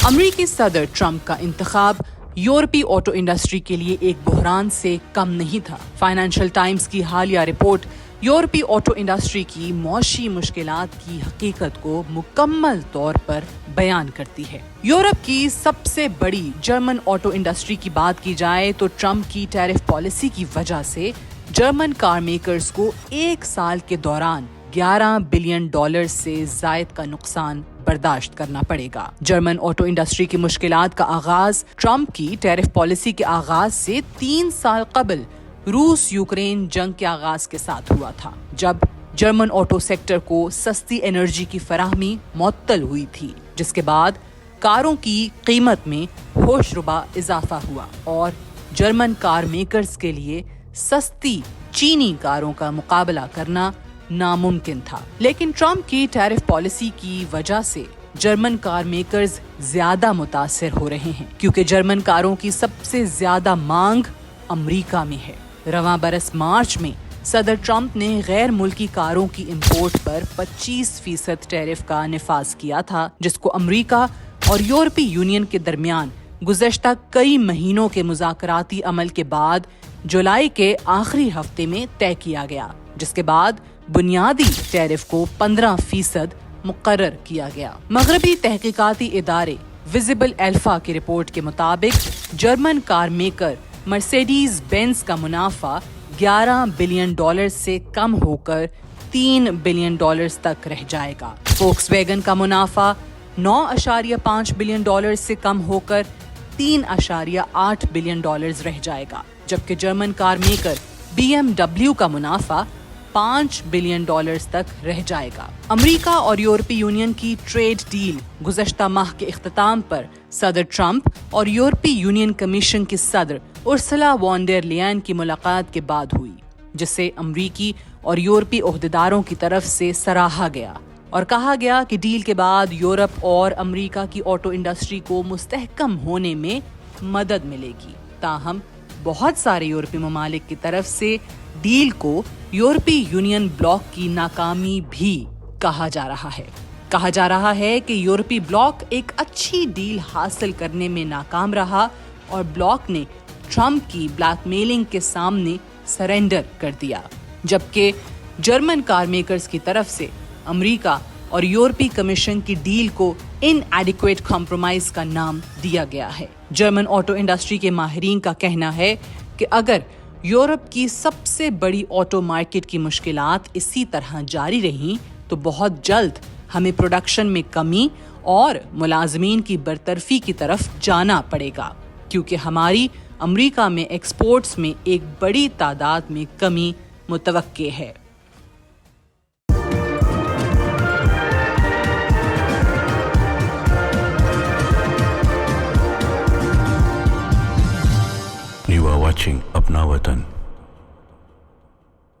امریکی صدر ٹرمپ کا انتخاب یورپی آٹو انڈسٹری کے لیے ایک بحران سے کم نہیں تھا۔ فائنینشل ٹائمز کی حالیہ رپورٹ یورپی آٹو انڈسٹری کی معاشی مشکلات کی حقیقت کو مکمل طور پر بیان کرتی ہے۔ یورپ کی سب سے بڑی جرمن آٹو انڈسٹری کی بات کی جائے تو ٹرمپ کی ٹیرف پالیسی کی وجہ سے جرمن کار میکرز کو ایک سال کے دوران $11 بلین سے زائد کا نقصان برداشت کرنا پڑے گا۔ جرمن آٹو انڈسٹری کی مشکلات کا آغاز ٹرمپ کی ٹیرف پالیسی کے آغاز سے 3 سال قبل روس یوکرین جنگ کے آغاز کے ساتھ ہوا تھا، جب جرمن آٹو سیکٹر کو سستی انرجی کی فراہمی معطل ہوئی تھی، جس کے بعد کاروں کی قیمت میں ہوش ربا اضافہ ہوا اور جرمن کار میکرز کے لیے سستی چینی کاروں کا مقابلہ کرنا ناممکن تھا۔ لیکن ٹرمپ کی ٹیرف پالیسی کی وجہ سے جرمن کار میکرز زیادہ متاثر ہو رہے ہیں، کیونکہ جرمن کاروں کی سب سے زیادہ مانگ امریکہ میں ہے۔ رواں برس مارچ میں صدر ٹرمپ نے غیر ملکی کاروں کی امپورٹ پر 25% ٹیرف کا نفاذ کیا تھا، جس کو امریکہ اور یورپی یونین کے درمیان گزشتہ کئی مہینوں کے مذاکراتی عمل کے بعد جولائی کے آخری ہفتے میں طے کیا گیا، جس کے بعد بنیادی ٹیرف کو 15% مقرر کیا گیا۔ مغربی تحقیقاتی ادارے ویزیبل الفا کی رپورٹ کے مطابق German car maker Mercedes Benz کا منافع $11 بلین سے کم ہو کر $3 بلین تک رہ جائے گا۔ فوکس ویگن کا منافع $9.5 بلین سے کم ہو کر $3.8 بلین رہ جائے گا، جبکہ جرمن کار میکر BMW کا منافع $5 بلین تک رہ جائے گا۔ امریکہ اور یورپی یونین کی ٹریڈ ڈیل گزشتہ ماہ کے اختتام پر صدر ٹرمپ اور یورپی یونین کمیشن کی صدر ارسلا وان ڈر لیئن کی ملاقات کے بعد ہوئی، جسے امریکی اور یورپی عہدیداروں کی طرف سے سراہا گیا اور کہا گیا کہ ڈیل کے بعد یورپ اور امریکہ کی آٹو انڈسٹری کو مستحکم ہونے میں مدد ملے گی۔ تاہم بہت سارے یورپی ممالک کی طرف سے ڈیل کو یورپی یونین بلاک کی ناکامی بھی کہا جا رہا ہے۔ کہا جا رہا ہے کہ یورپی بلاک ایک اچھی ڈیل حاصل کرنے میں ناکام رہا اور بلاک نے ٹرمپ کی بلیک میلنگ کے سامنے سرنڈر کر دیا، جبکہ جرمن کار میکرز کی طرف سے امریکہ اور یورپی کمیشن کی ڈیل کو ان ایڈیکویٹ کمپرومائز کا نام دیا گیا ہے۔ جرمن آٹو انڈسٹری کے ماہرین کا کہنا ہے کہ اگر یورپ کی سب سے بڑی آٹو مارکیٹ کی مشکلات اسی طرح جاری رہیں تو بہت جلد ہمیں پروڈکشن میں کمی اور ملازمین کی برطرفی کی طرف جانا پڑے گا، کیونکہ ہماری امریکہ میں ایکسپورٹس میں ایک بڑی تعداد میں کمی متوقع ہے۔ You are watching اپنا وطن۔